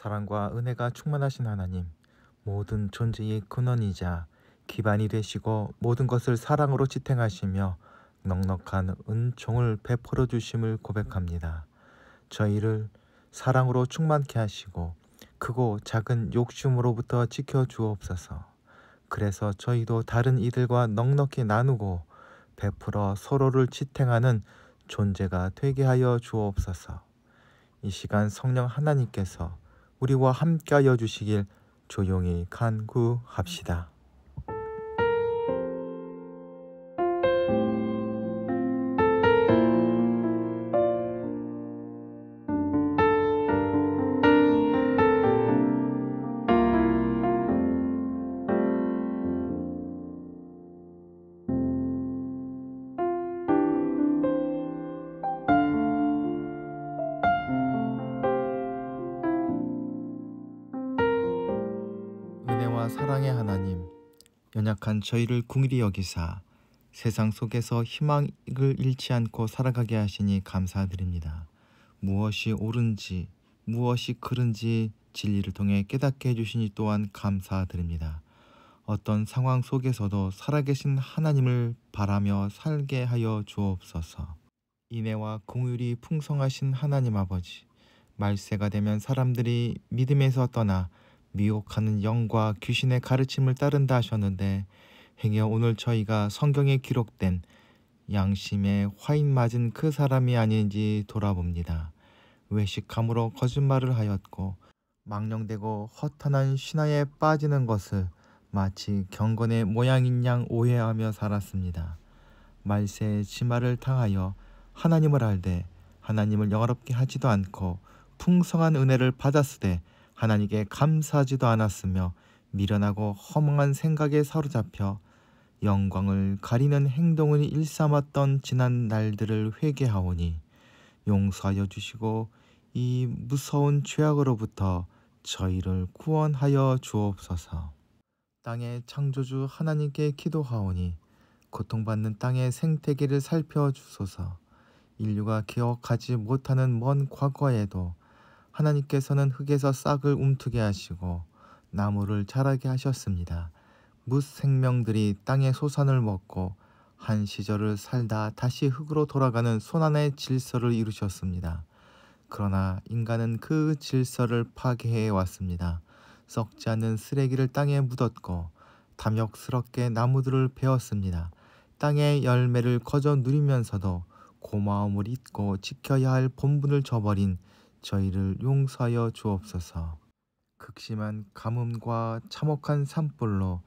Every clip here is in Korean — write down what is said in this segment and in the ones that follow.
사랑과 은혜가 충만하신 하나님, 모든 존재의 근원이자 기반이 되시고 모든 것을 사랑으로 지탱하시며 넉넉한 은총을 베풀어 주심을 고백합니다. 저희를 사랑으로 충만케 하시고 크고 작은 욕심으로부터 지켜 주옵소서. 그래서 저희도 다른 이들과 넉넉히 나누고 베풀어 서로를 지탱하는 존재가 되게 하여 주옵소서. 이 시간 성령 하나님께서 우리와 함께하여 주시길 조용히 간구합시다. 은혜와 사랑의 하나님, 연약한 저희를 긍휼히 여기사 세상 속에서 희망을 잃지 않고 살아가게 하시니 감사드립니다. 무엇이 옳은지 무엇이 그른지 진리를 통해 깨닫게 해주시니 또한 감사드립니다. 어떤 상황 속에서도 살아계신 하나님을 바라며 살게 하여 주옵소서. 인애와 긍휼이 풍성하신 하나님 아버지, 말세가 되면 사람들이 믿음에서 떠나 미혹하는 영과 귀신의 가르침을 따른다 하셨는데, 행여 오늘 저희가 성경에 기록된 양심에 화인 맞은 그 사람이 아닌지 돌아봅니다. 외식함으로 거짓말을 하였고 망령되고 허탄한 신화에 빠지는 것을 마치 경건의 모양인 양 오해하며 살았습니다. 말세의 지말을 당하여 하나님을 알되 하나님을 영화롭게 하지도 않고 풍성한 은혜를 받았으되 하나님께 감사하지도 않았으며 미련하고 허망한 생각에 사로잡혀 영광을 가리는 행동을 일삼았던 지난 날들을 회개하오니 용서하여 주시고 이 무서운 죄악으로부터 저희를 구원하여 주옵소서. 땅의 창조주 하나님께 기도하오니 고통받는 땅의 생태계를 살펴주소서. 인류가 기억하지 못하는 먼 과거에도 하나님께서는 흙에서 싹을 움트게 하시고 나무를 자라게 하셨습니다. 무생명들이 땅의 소산을 먹고 한 시절을 살다 다시 흙으로 돌아가는 손안의 질서를 이루셨습니다. 그러나 인간은 그 질서를 파괴해 왔습니다. 썩지 않는 쓰레기를 땅에 묻었고 탐욕스럽게 나무들을 베었습니다. 땅의 열매를 거저 누리면서도 고마움을 잊고 지켜야 할 본분을 저버린 저희를 용서하여 주옵소서. 극심한 가뭄과 참혹한 산불로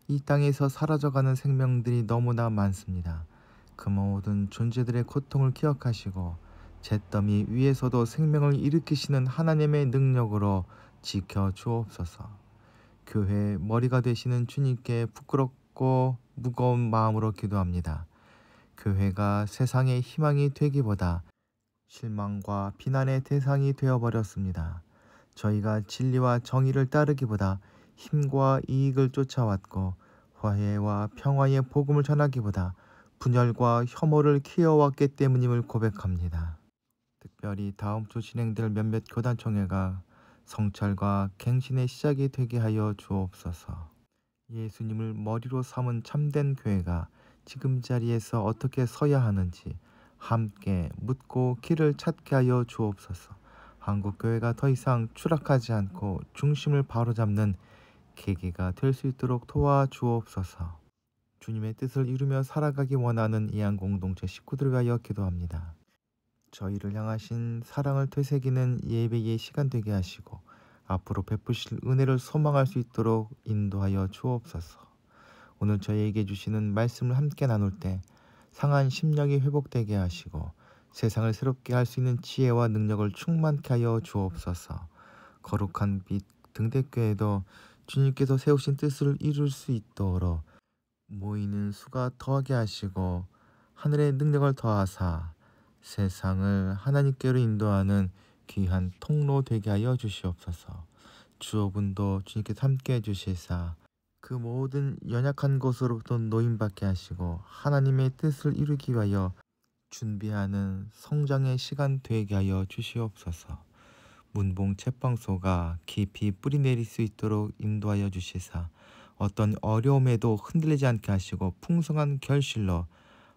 이 땅에서 사라져가는 생명들이 너무나 많습니다. 그 모든 존재들의 고통을 기억하시고 잿더미 위에서도 생명을 일으키시는 하나님의 능력으로 지켜 주옵소서. 교회의 머리가 되시는 주님께 부끄럽고 무거운 마음으로 기도합니다. 교회가 세상의 희망이 되기보다 실망과 비난의 대상이 되어버렸습니다. 저희가 진리와 정의를 따르기보다 힘과 이익을 쫓아왔고 화해와 평화의 복음을 전하기보다 분열과 혐오를 키워왔기 때문임을 고백합니다. 특별히 다음 주 진행될 몇몇 교단총회가 성찰과 갱신의 시작이 되게 하여 주옵소서. 예수님을 머리로 삼은 참된 교회가 지금 자리에서 어떻게 서야 하는지 함께 묻고 길을 찾게 하여 주옵소서. 한국교회가 더 이상 추락하지 않고 중심을 바로잡는 계기가 될 수 있도록 도와주옵소서. 주님의 뜻을 이루며 살아가기 원하는 이한공동체 식구들을 위하여 기도합니다. 저희를 향하신 사랑을 되새기는 예배의 시간 되게 하시고 앞으로 베푸실 은혜를 소망할 수 있도록 인도하여 주옵소서. 오늘 저희에게 주시는 말씀을 함께 나눌 때 상한 심령이 회복되게 하시고 세상을 새롭게 할 수 있는 지혜와 능력을 충만케 하여 주옵소서. 거룩한 빛 등대교회도 주님께서 세우신 뜻을 이룰 수 있도록 모이는 수가 더하게 하시고 하늘의 능력을 더하사 세상을 하나님께로 인도하는 귀한 통로 되게 하여 주시옵소서. 주호분도 주님께서 함께 해주시사 그 모든 연약한 곳으로부터 노임받게 하시고 하나님의 뜻을 이루기 위하여 준비하는 성장의 시간 되게 하여 주시옵소서. 문봉 채빵소가 깊이 뿌리내릴 수 있도록 인도하여 주시사 어떤 어려움에도 흔들리지 않게 하시고 풍성한 결실로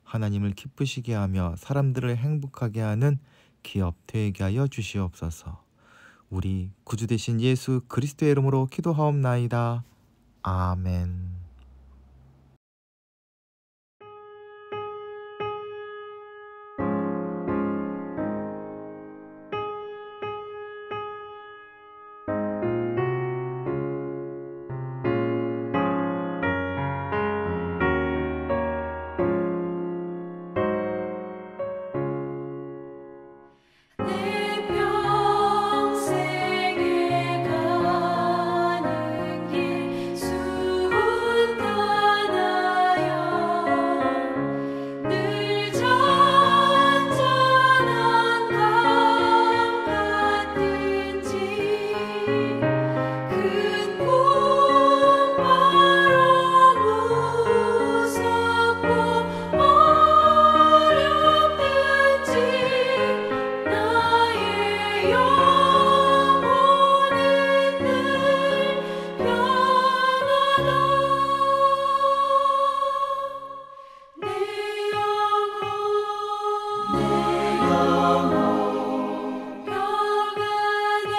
하나님을 기쁘시게 하며 사람들을 행복하게 하는 기업 되게 하여 주시옵소서. 우리 구주 되신 예수 그리스도의 이름으로 기도하옵나이다. 아멘. 내 평생에 가는 길 순탄하여 늘 잔잔한 강 같은지 큰 풍파로 무섭고 어렵든지 나의 영혼은 늘 편하다. 내 영혼 평안해.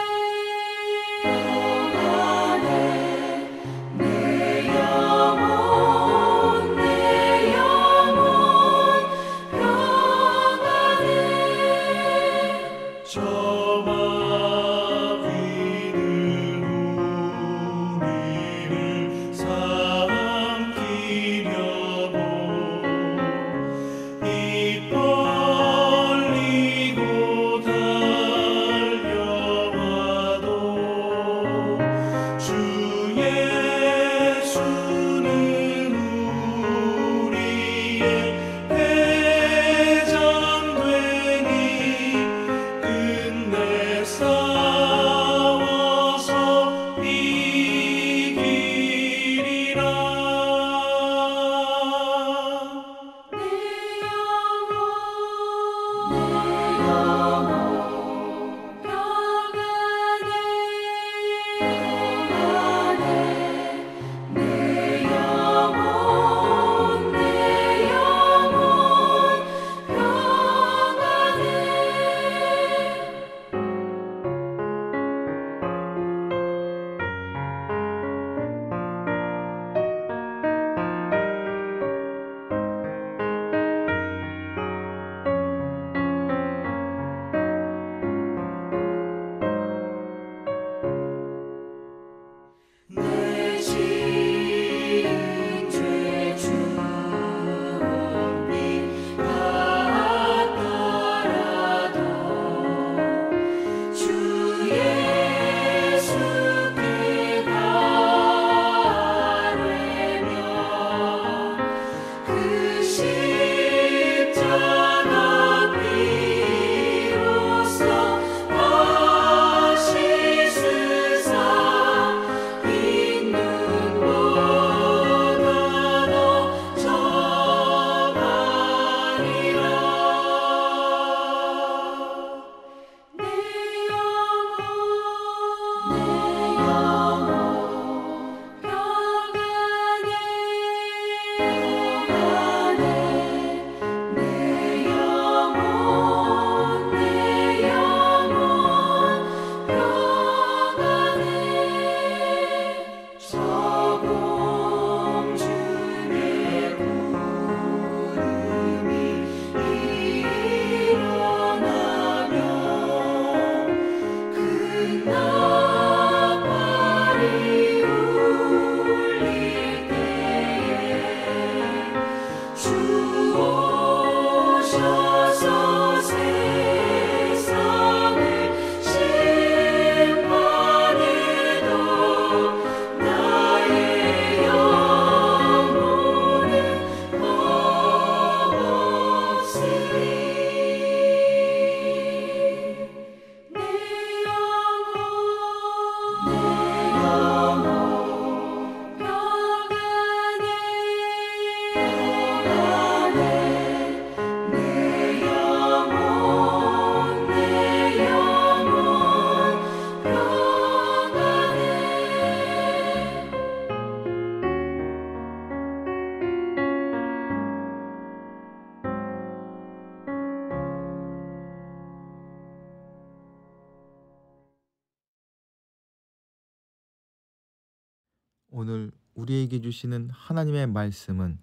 오늘 우리에게 주시는 하나님의 말씀은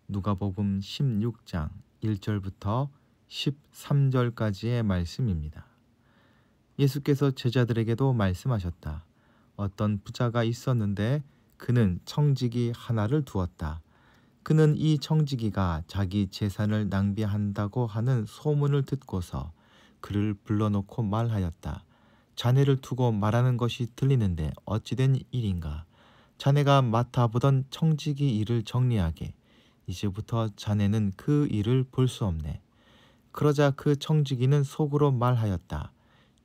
누가복음 16장 1절부터 13절까지의 말씀입니다. 예수께서 제자들에게도 말씀하셨다. 어떤 부자가 있었는데 그는 청지기 하나를 두었다. 그는 이 청지기가 자기 재산을 낭비한다고 하는 소문을 듣고서 그를 불러놓고 말하였다. 자네를 두고 말하는 것이 들리는데 어찌된 일인가? 자네가 맡아보던 청지기 일을 정리하게. 이제부터 자네는 그 일을 볼 수 없네. 그러자 그 청지기는 속으로 말하였다.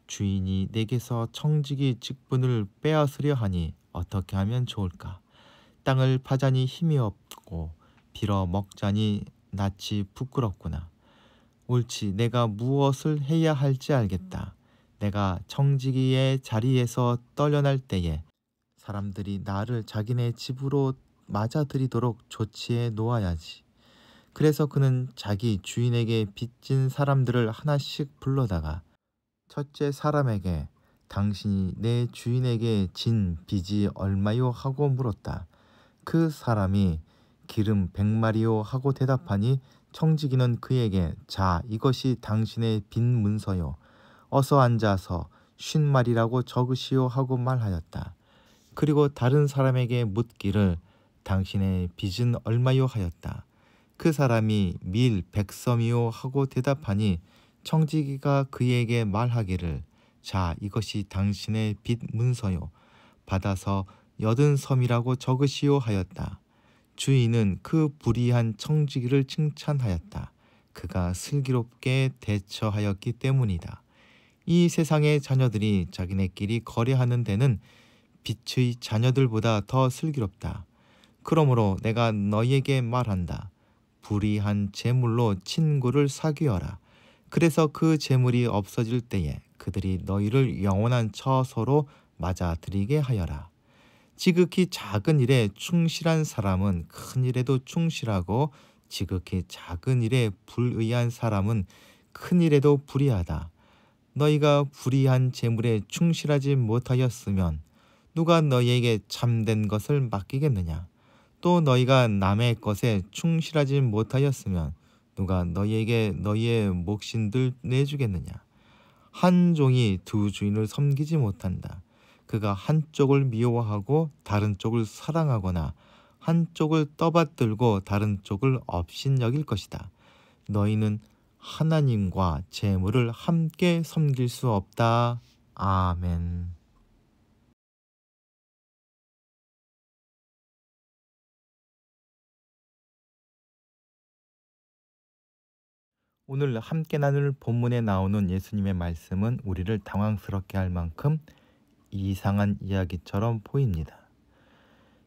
주인이 내게서 청지기 직분을 빼앗으려 하니 어떻게 하면 좋을까? 땅을 파자니 힘이 없고 빌어 먹자니 낯이 부끄럽구나. 옳지, 내가 무엇을 해야 할지 알겠다. 내가 청지기의 자리에서 떨려날 때에 사람들이 나를 자기네 집으로 맞아들이도록 조치해 놓아야지. 그래서 그는 자기 주인에게 빚진 사람들을 하나씩 불러다가 첫째 사람에게 당신이 내 주인에게 진 빚이 얼마요 하고 물었다. 그 사람이 기름 100마리요 하고 대답하니 청지기는 그에게 자, 이것이 당신의 빚 문서요. 어서 앉아서 50마리라고 적으시오 하고 말하였다. 그리고 다른 사람에게 묻기를 당신의 빚은 얼마요 하였다. 그 사람이 밀 100섬이요 하고 대답하니 청지기가 그에게 말하기를 자, 이것이 당신의 빚 문서요. 받아서 80섬이라고 적으시오 하였다. 주인은 그 불의한 청지기를 칭찬하였다. 그가 슬기롭게 대처하였기 때문이다. 이 세상의 자녀들이 자기네끼리 거래하는 데는 빛의 자녀들보다 더 슬기롭다. 그러므로 내가 너희에게 말한다. 불의한 재물로 친구를 사귀어라. 그래서 그 재물이 없어질 때에 그들이 너희를 영원한 처소로 맞아들이게 하여라. 지극히 작은 일에 충실한 사람은 큰 일에도 충실하고 지극히 작은 일에 불의한 사람은 큰 일에도 불의하다. 너희가 불의한 재물에 충실하지 못하였으면 누가 너희에게 참된 것을 맡기겠느냐? 또 너희가 남의 것에 충실하지 못하였으면 누가 너희에게 너희의 몫인들 내주겠느냐? 한 종이 두 주인을 섬기지 못한다. 그가 한쪽을 미워하고 다른 쪽을 사랑하거나 한쪽을 떠받들고 다른 쪽을 업신여길 것이다. 너희는 하나님과 재물을 함께 섬길 수 없다. 아멘. 오늘 함께 나눌 본문에 나오는 예수님의 말씀은 우리를 당황스럽게 할 만큼 이상한 이야기처럼 보입니다.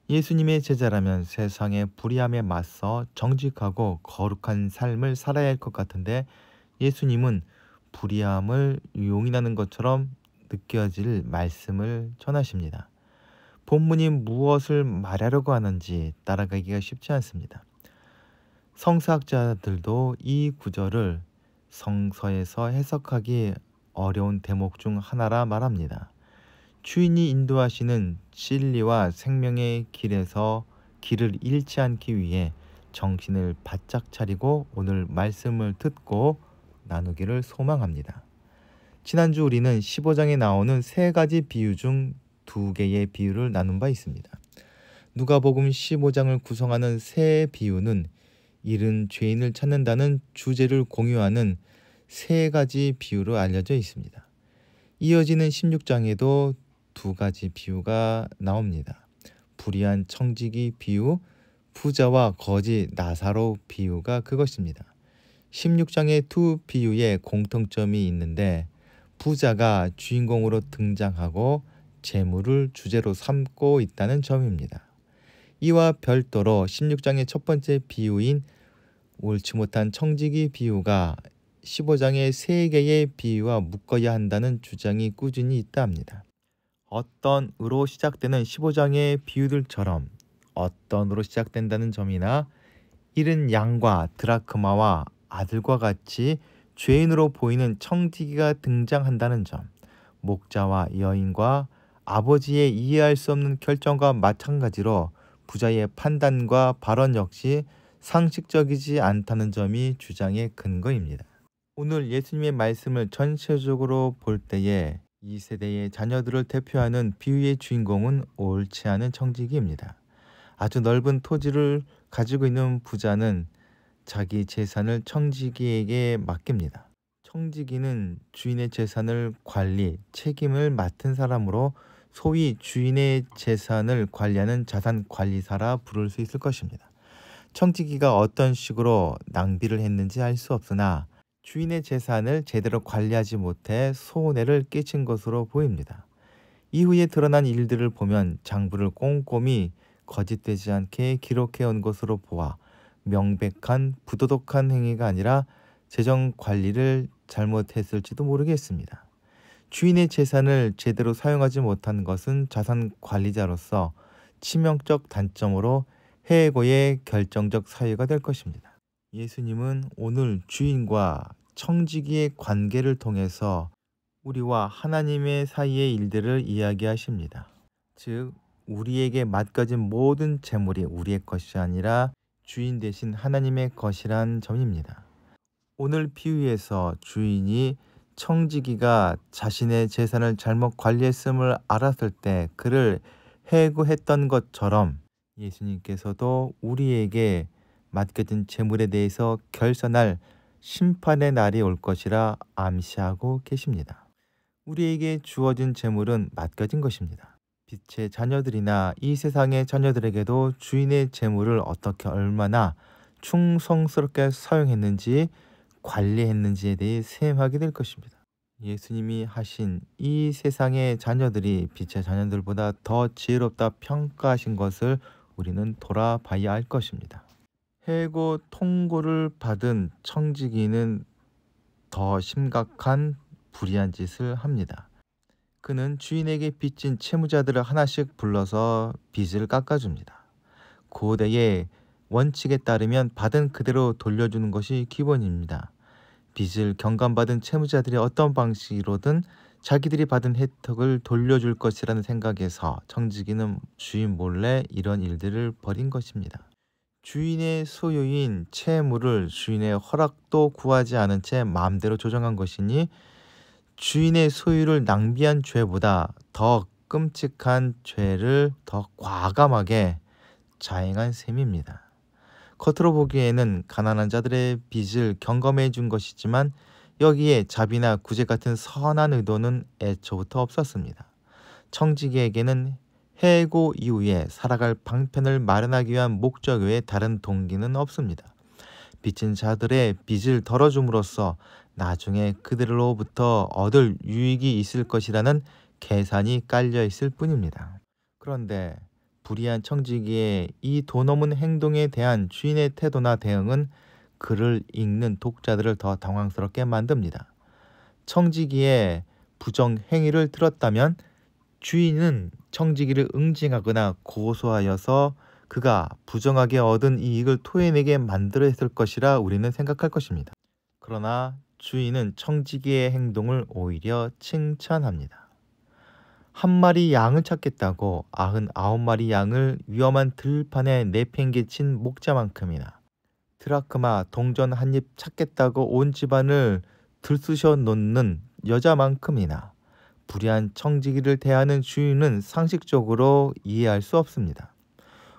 예수님의 제자라면 세상의 불의함에 맞서 정직하고 거룩한 삶을 살아야 할 것 같은데 예수님은 불의함을 용인하는 것처럼 느껴질 말씀을 전하십니다. 본문이 무엇을 말하려고 하는지 따라가기가 쉽지 않습니다. 성서학자들도 이 구절을 성서에서 해석하기 어려운 대목 중 하나라 말합니다. 주인이 인도하시는 진리와 생명의 길에서 길을 잃지 않기 위해 정신을 바짝 차리고 오늘 말씀을 듣고 나누기를 소망합니다. 지난주 우리는 15장에 나오는 세 가지 비유 중 두 개의 비유를 나눈 바 있습니다. 누가복음 15장을 구성하는 세 비유는 잃은 죄인을 찾는다는 주제를 공유하는 세 가지 비유로 알려져 있습니다. 이어지는 16장에도 두 가지 비유가 나옵니다. 불의한 청지기 비유, 부자와 거지 나사로 비유가 그것입니다. 16장의 두 비유에 공통점이 있는데 부자가 주인공으로 등장하고 재물을 주제로 삼고 있다는 점입니다. 이와 별도로 16장의 첫 번째 비유인 옳지 못한 청지기 비유가 15장의 세 개의 비유와 묶어야 한다는 주장이 꾸준히 있다 합니다. 어떤 으로 시작되는 15장의 비유들처럼 어떤으로 시작된다는 점이나 잃은 양과 드라크마와 아들과 같이 죄인으로 보이는 청지기가 등장한다는 점, 목자와 여인과 아버지의 이해할 수 없는 결정과 마찬가지로 부자의 판단과 발언 역시 상식적이지 않다는 점이 주장의 근거입니다. 오늘 예수님의 말씀을 전체적으로 볼 때에 이 세대의 자녀들을 대표하는 비유의 주인공은 옳지 않은 청지기입니다. 아주 넓은 토지를 가지고 있는 부자는 자기 재산을 청지기에게 맡깁니다. 청지기는 주인의 재산을 관리, 책임을 맡은 사람으로 소위 주인의 재산을 관리하는 자산관리사라 부를 수 있을 것입니다. 청지기가 어떤 식으로 낭비를 했는지 알 수 없으나 주인의 재산을 제대로 관리하지 못해 손해를 끼친 것으로 보입니다. 이후에 드러난 일들을 보면 장부를 꼼꼼히 거짓되지 않게 기록해 온 것으로 보아 명백한 부도덕한 행위가 아니라 재정 관리를 잘못했을지도 모르겠습니다. 주인의 재산을 제대로 사용하지 못한 것은 자산 관리자로서 치명적 단점으로 해고의 결정적 사유가 될 것입니다. 예수님은 오늘 주인과 청지기의 관계를 통해서 우리와 하나님의 사이의 일들을 이야기하십니다. 즉, 우리에게 맡겨진 모든 재물이 우리의 것이 아니라 주인 대신 하나님의 것이란 점입니다. 오늘 비유에서 주인이 청지기가 자신의 재산을 잘못 관리했음을 알았을 때 그를 해고했던 것처럼 예수님께서도 우리에게 맡겨진 재물에 대해서 결산할 심판의 날이 올 것이라 암시하고 계십니다. 우리에게 주어진 재물은 맡겨진 것입니다. 빛의 자녀들이나 이 세상의 자녀들에게도 주인의 재물을 어떻게 얼마나 충성스럽게 사용했는지 관리했는지에 대해 셈하게 될 것입니다. 예수님이 하신 이 세상의 자녀들이 빛의 자녀들보다 더 지혜롭다 평가하신 것을 우리는 돌아봐야 할 것입니다. 해고 통고를 받은 청지기는 더 심각한 불의한 짓을 합니다. 그는 주인에게 빚진 채무자들을 하나씩 불러서 빚을 깎아줍니다. 고대의 원칙에 따르면 받은 그대로 돌려주는 것이 기본입니다. 빚을 경감받은 채무자들이 어떤 방식으로든 자기들이 받은 혜택을 돌려줄 것이라는 생각에서 청지기는 주인 몰래 이런 일들을 벌인 것입니다. 주인의 소유인 채무를 주인의 허락도 구하지 않은 채 마음대로 조정한 것이니 주인의 소유를 낭비한 죄보다 더 끔찍한 죄를 더 과감하게 자행한 셈입니다. 겉으로 보기에는 가난한 자들의 빚을 경감해 준 것이지만 여기에 자비나 구제 같은 선한 의도는 애초부터 없었습니다. 청지기에게는 해고 이후에 살아갈 방편을 마련하기 위한 목적 외에 다른 동기는 없습니다. 빚진 자들의 빚을 덜어줌으로써 나중에 그들로부터 얻을 유익이 있을 것이라는 계산이 깔려 있을 뿐입니다. 그런데 불의한 청지기의 이 돈 없는 행동에 대한 주인의 태도나 대응은 글을 읽는 독자들을 더 당황스럽게 만듭니다. 청지기의 부정 행위를 들었다면 주인은 청지기를 응징하거나 고소하여서 그가 부정하게 얻은 이익을 토해내게 만들어 했을 것이라 우리는 생각할 것입니다. 그러나 주인은 청지기의 행동을 오히려 칭찬합니다. 한 마리 양을 찾겠다고 99마리 양을 위험한 들판에 내팽개친 목자만큼이나 드라크마 동전 한 입 찾겠다고 온 집안을 들쑤셔 놓는 여자만큼이나 불의한 청지기를 대하는 주인은 상식적으로 이해할 수 없습니다.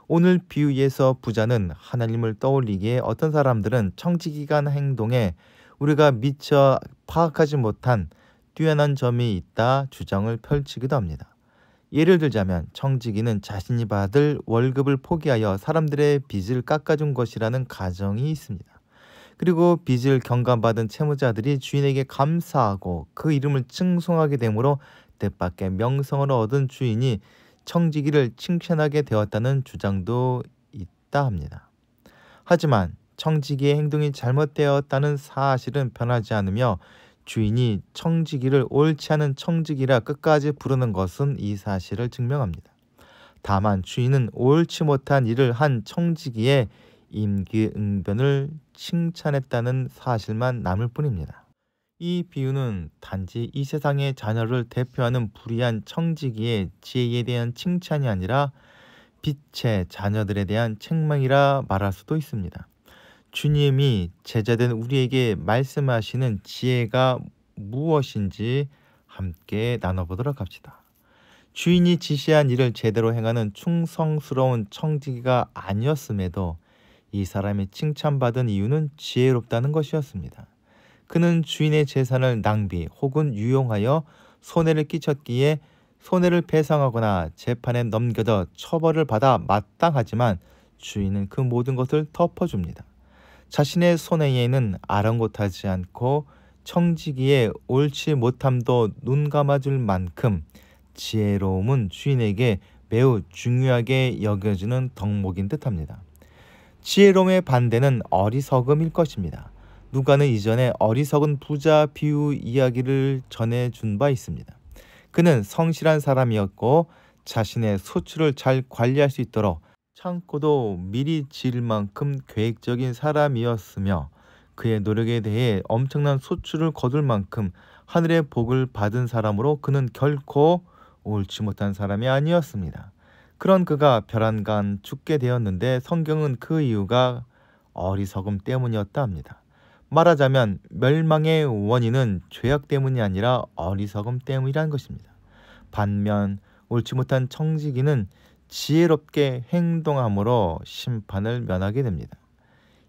오늘 비유에서 부자는 하나님을 떠올리기에 어떤 사람들은 청지기가 한 행동에 우리가 미처 파악하지 못한 뛰어난 점이 있다 주장을 펼치기도 합니다. 예를 들자면 청지기는 자신이 받을 월급을 포기하여 사람들의 빚을 깎아준 것이라는 가정이 있습니다. 그리고 빚을 경감받은 채무자들이 주인에게 감사하고 그 이름을 칭송하게 되므로 뜻밖의 명성을 얻은 주인이 청지기를 칭찬하게 되었다는 주장도 있다 합니다. 하지만 청지기의 행동이 잘못되었다는 사실은 변하지 않으며 주인이 청지기를 옳지 않은 청지기라 끝까지 부르는 것은 이 사실을 증명합니다. 다만 주인은 옳지 못한 일을 한 청지기의 임기응변을 칭찬했다는 사실만 남을 뿐입니다. 이 비유는 단지 이 세상의 자녀를 대표하는 불의한 청지기의 지혜에 대한 칭찬이 아니라 빛의 자녀들에 대한 책망이라 말할 수도 있습니다. 주님이 제자된 우리에게 말씀하시는 지혜가 무엇인지 함께 나눠보도록 합시다. 주인이 지시한 일을 제대로 행하는 충성스러운 청지기가 아니었음에도 이 사람이 칭찬받은 이유는 지혜롭다는 것이었습니다. 그는 주인의 재산을 낭비 혹은 유용하여 손해를 끼쳤기에 손해를 배상하거나 재판에 넘겨져 처벌을 받아 마땅하지만 주인은 그 모든 것을 덮어줍니다. 자신의 손해에는 아랑곳하지 않고 청지기의 옳지 못함도 눈 감아줄 만큼 지혜로움은 주인에게 매우 중요하게 여겨지는 덕목인 듯합니다. 지혜로움의 반대는 어리석음일 것입니다. 누가는 이전에 어리석은 부자 비유 이야기를 전해준 바 있습니다. 그는 성실한 사람이었고 자신의 소출을 잘 관리할 수 있도록 창고도 미리 지을 만큼 계획적인 사람이었으며 그의 노력에 대해 엄청난 소출을 거둘 만큼 하늘의 복을 받은 사람으로 그는 결코 옳지 못한 사람이 아니었습니다. 그런 그가 벼랑간 죽게 되었는데 성경은 그 이유가 어리석음 때문이었다 합니다. 말하자면 멸망의 원인은 죄악 때문이 아니라 어리석음 때문이라는 것입니다. 반면 옳지 못한 청지기는 지혜롭게 행동함으로 심판을 면하게 됩니다.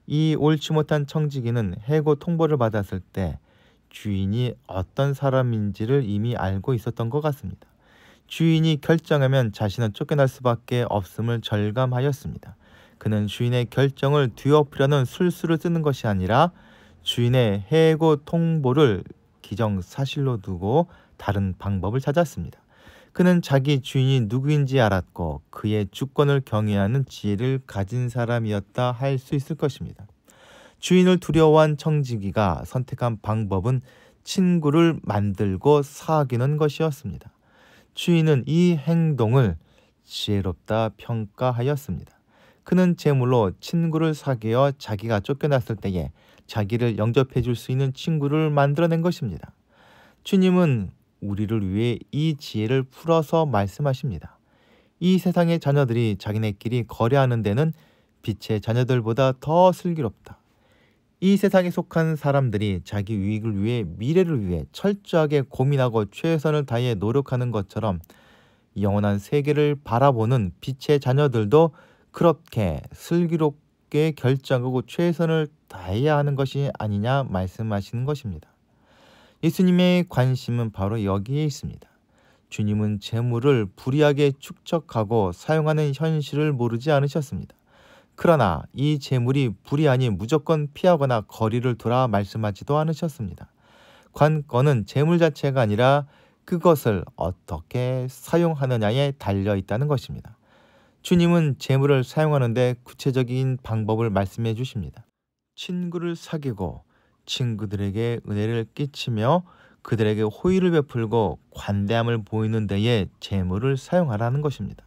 이 옳지 못한 청지기는 해고 통보를 받았을 때 주인이 어떤 사람인지를 이미 알고 있었던 것 같습니다. 주인이 결정하면 자신은 쫓겨날 수밖에 없음을 절감하였습니다. 그는 주인의 결정을 뒤엎으려는 술수를 쓰는 것이 아니라 주인의 해고 통보를 기정사실로 두고 다른 방법을 찾았습니다. 그는 자기 주인이 누구인지 알았고 그의 주권을 경외하는 지혜를 가진 사람이었다 할 수 있을 것입니다. 주인을 두려워한 청지기가 선택한 방법은 친구를 만들고 사귀는 것이었습니다. 주인은 이 행동을 지혜롭다 평가하였습니다. 그는 제물로 친구를 사귀어 자기가 쫓겨났을 때에 자기를 영접해 줄 수 있는 친구를 만들어낸 것입니다. 주님은 우리를 위해 이 지혜를 풀어서 말씀하십니다. 이 세상의 자녀들이 자기네끼리 거래하는 데는 빛의 자녀들보다 더 슬기롭다. 이 세상에 속한 사람들이 자기 유익을 위해 미래를 위해 철저하게 고민하고 최선을 다해 노력하는 것처럼 영원한 세계를 바라보는 빛의 자녀들도 그렇게 슬기롭게 결정하고 최선을 다해야 하는 것이 아니냐 말씀하시는 것입니다. 예수님의 관심은 바로 여기에 있습니다. 주님은 재물을 불이하게 축적하고 사용하는 현실을 모르지 않으셨습니다. 그러나 이 재물이 불이하니 무조건 피하거나 거리를 두라 말씀하지도 않으셨습니다. 관건은 재물 자체가 아니라 그것을 어떻게 사용하느냐에 달려 있다는 것입니다. 주님은 재물을 사용하는데 구체적인 방법을 말씀해 주십니다. 친구를 사귀고 친구들에게 은혜를 끼치며 그들에게 호의를 베풀고 관대함을 보이는 데에 재물을 사용하라는 것입니다.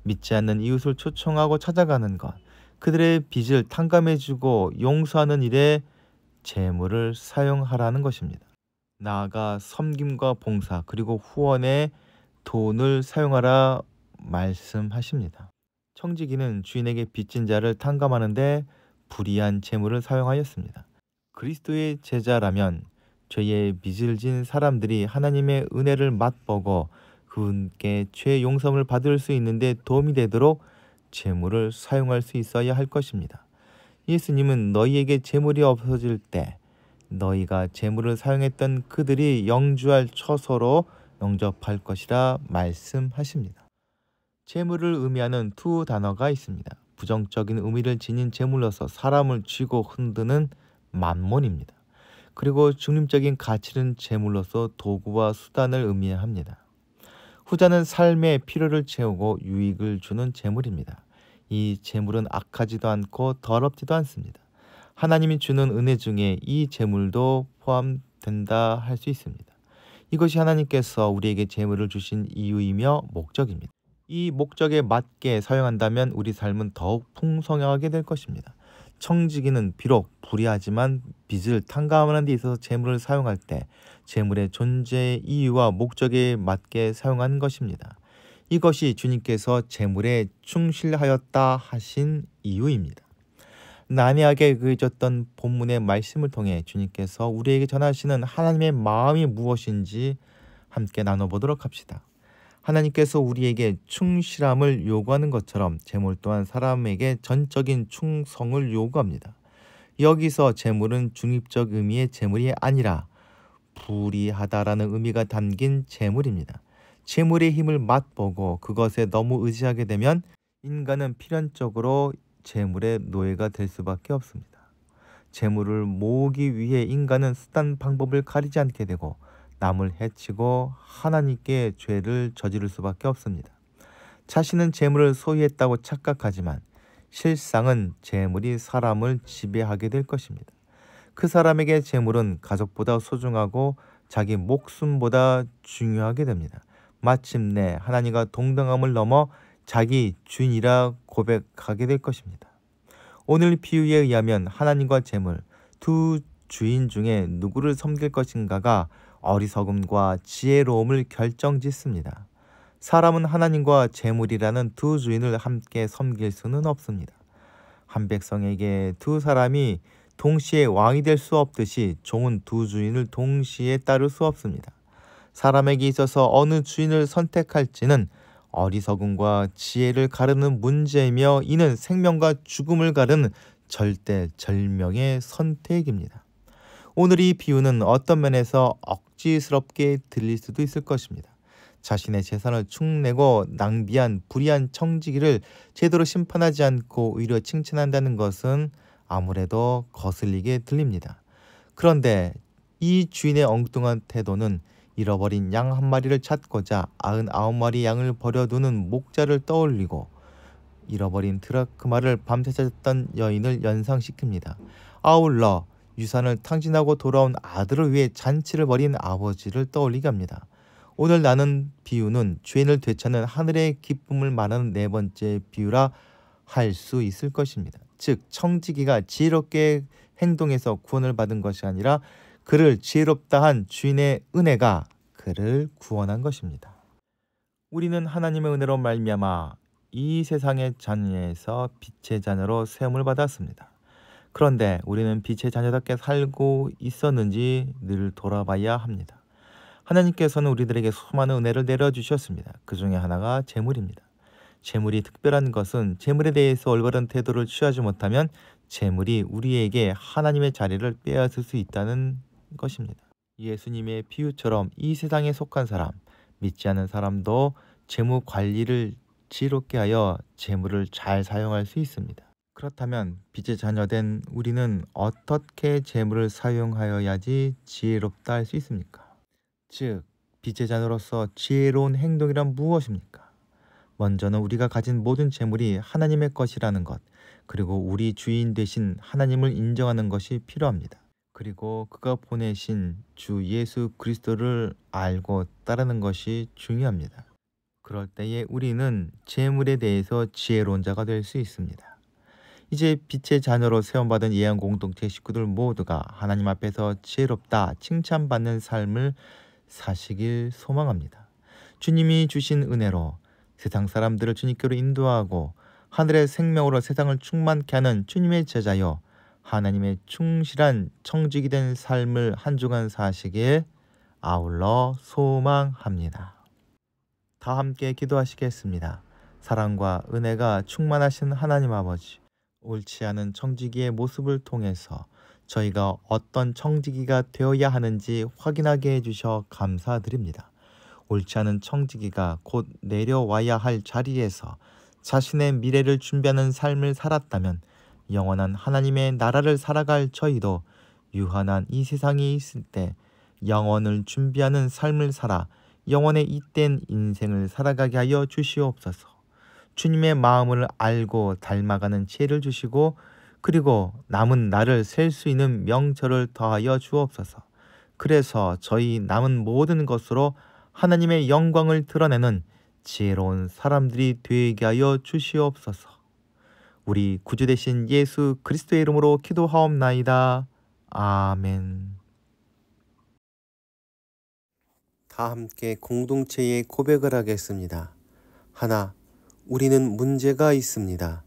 믿지 않는 이웃을 초청하고 찾아가는 것, 그들의 빚을 탕감해주고 용서하는 일에 재물을 사용하라는 것입니다. 나아가 섬김과 봉사 그리고 후원에 돈을 사용하라 말씀하십니다. 청지기는 주인에게 빚진 자를 탕감하는데 불이한 재물을 사용하였습니다. 그리스도의 제자라면 죄의 빚을 진 사람들이 하나님의 은혜를 맛보고 그분께 죄 용서를 받을 수 있는데 도움이 되도록 재물을 사용할 수 있어야 할 것입니다. 예수님은 너희에게 재물이 없어질 때 너희가 재물을 사용했던 그들이 영주할 처소로 영접할 것이라 말씀하십니다. 재물을 의미하는 두 단어가 있습니다. 부정적인 의미를 지닌 재물로서 사람을 쥐고 흔드는 만몬입니다. 그리고 중립적인 가치는 재물로서 도구와 수단을 의미합니다. 후자는 삶의 필요를 채우고 유익을 주는 재물입니다. 이 재물은 악하지도 않고 더럽지도 않습니다. 하나님이 주는 은혜 중에 이 재물도 포함된다 할 수 있습니다. 이것이 하나님께서 우리에게 재물을 주신 이유이며 목적입니다. 이 목적에 맞게 사용한다면 우리 삶은 더욱 풍성하게 될 것입니다. 청지기는 비록 불의하지만 빚을 탕감하는 데 있어서 재물을 사용할 때 재물의 존재 이유와 목적에 맞게 사용한 것입니다. 이것이 주님께서 재물에 충실하였다 하신 이유입니다. 난해하게 그려졌던 본문의 말씀을 통해 주님께서 우리에게 전하시는 하나님의 마음이 무엇인지 함께 나눠보도록 합시다. 하나님께서 우리에게 충실함을 요구하는 것처럼 재물 또한 사람에게 전적인 충성을 요구합니다. 여기서 재물은 중립적 의미의 재물이 아니라 불의하다라는 의미가 담긴 재물입니다. 재물의 힘을 맛보고 그것에 너무 의지하게 되면 인간은 필연적으로 재물의 노예가 될 수밖에 없습니다. 재물을 모으기 위해 인간은 수단 방법을 가리지 않게 되고 남을 해치고 하나님께 죄를 저지를 수밖에 없습니다. 자신은 재물을 소유했다고 착각하지만 실상은 재물이 사람을 지배하게 될 것입니다. 그 사람에게 재물은 가족보다 소중하고 자기 목숨보다 중요하게 됩니다. 마침내 하나님과 동등함을 넘어 자기 주인이라 고백하게 될 것입니다. 오늘 비유에 의하면 하나님과 재물, 두 주인 중에 누구를 섬길 것인가가 어리석음과 지혜로움을 결정짓습니다. 사람은 하나님과 재물이라는 두 주인을 함께 섬길 수는 없습니다. 한 백성에게 두 사람이 동시에 왕이 될 수 없듯이 종은 두 주인을 동시에 따를 수 없습니다. 사람에게 있어서 어느 주인을 선택할지는 어리석음과 지혜를 가르는 문제이며 이는 생명과 죽음을 가르는 절대절명의 선택입니다. 오늘 이 비유는 어떤 면에서 억지스럽게 들릴 수도 있을 것입니다. 자신의 재산을 축내고 낭비한 불의한 청지기를 제대로 심판하지 않고 오히려 칭찬한다는 것은 아무래도 거슬리게 들립니다. 그런데 이 주인의 엉뚱한 태도는 잃어버린 양 한 마리를 찾고자 99마리 양을 버려두는 목자를 떠올리고 잃어버린 드라크마를 밤새 찾았던 여인을 연상시킵니다. 아울러 유산을 탕진하고 돌아온 아들을 위해 잔치를 벌인 아버지를 떠올리게 합니다. 오늘 나눈 비유는 죄인을 되찾는 하늘의 기쁨을 말하는 네 번째 비유라 할 수 있을 것입니다. 즉 청지기가 지혜롭게 행동해서 구원을 받은 것이 아니라 그를 지혜롭다 한 주인의 은혜가 그를 구원한 것입니다. 우리는 하나님의 은혜로 말미암아 이 세상의 자녀에서 빛의 자녀로 세움을 받았습니다. 그런데 우리는 빛의 자녀답게 살고 있었는지 늘 돌아봐야 합니다. 하나님께서는 우리들에게 수많은 은혜를 내려주셨습니다. 그 중에 하나가 재물입니다. 재물이 특별한 것은 재물에 대해서 올바른 태도를 취하지 못하면 재물이 우리에게 하나님의 자리를 빼앗을 수 있다는 것입니다. 예수님의 비유처럼 이 세상에 속한 사람, 믿지 않는 사람도 재무 관리를 지혜롭게 하여 재물을 잘 사용할 수 있습니다. 그렇다면 빛의 자녀된 우리는 어떻게 재물을 사용하여야지 지혜롭다 할 수 있습니까? 즉, 빛의 자녀로서 지혜로운 행동이란 무엇입니까? 먼저는 우리가 가진 모든 재물이 하나님의 것이라는 것, 그리고 우리 주인 되신 하나님을 인정하는 것이 필요합니다. 그리고 그가 보내신 주 예수 그리스도를 알고 따르는 것이 중요합니다. 그럴 때에 우리는 재물에 대해서 지혜로운 자가 될 수 있습니다. 이제 빛의 자녀로 세움받은 예한 공동체 식구들 모두가 하나님 앞에서 지혜롭다 칭찬받는 삶을 사시길 소망합니다. 주님이 주신 은혜로 세상 사람들을 주님께로 인도하고 하늘의 생명으로 세상을 충만케 하는 주님의 제자여 하나님의 충실한 청지기 된 삶을 한 주간 사시길 아울러 소망합니다. 다 함께 기도하시겠습니다. 사랑과 은혜가 충만하신 하나님 아버지, 옳지 않은 청지기의 모습을 통해서 저희가 어떤 청지기가 되어야 하는지 확인하게 해주셔 감사드립니다. 옳지 않은 청지기가 곧 내려와야 할 자리에서 자신의 미래를 준비하는 삶을 살았다면 영원한 하나님의 나라를 살아갈 저희도 유한한 이 세상에 있을 때 영원을 준비하는 삶을 살아 영원의 잇된 인생을 살아가게 하여 주시옵소서. 주님의 마음을 알고 닮아가는 지혜를 주시고 그리고 남은 날을 셀 수 있는 명철을 더하여 주옵소서. 그래서 저희 남은 모든 것으로 하나님의 영광을 드러내는 지혜로운 사람들이 되게 하여 주시옵소서. 우리 구주 되신 예수 그리스도의 이름으로 기도하옵나이다. 아멘. 다 함께 공동체의 고백을 하겠습니다. 하나, 우리는 문제가 있습니다.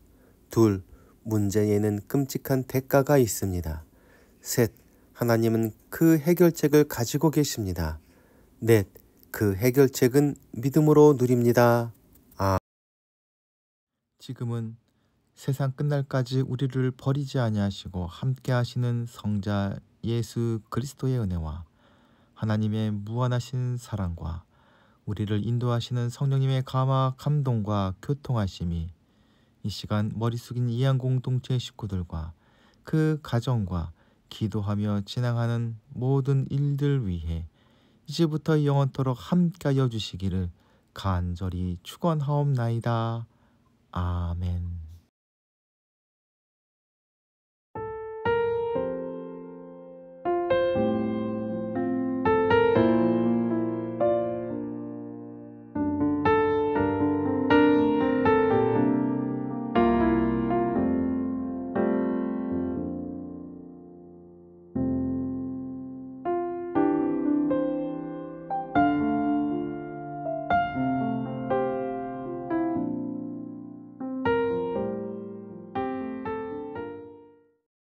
둘, 문제에는 끔찍한 대가가 있습니다. 셋, 하나님은 그 해결책을 가지고 계십니다. 넷, 그 해결책은 믿음으로 누립니다. 지금은 세상 끝날까지 우리를 버리지 아니하시고 함께 하시는 성자 예수 그리스도의 은혜와 하나님의 무한하신 사랑과 우리를 인도하시는 성령님의 감화 감동과 교통하심이 이 시간 머리 숙인 이양 공동체 식구들과 그 가정과 기도하며 진행하는 모든 일들 위해 이제부터 영원토록 함께하여 주시기를 간절히 축원하옵나이다. 아멘.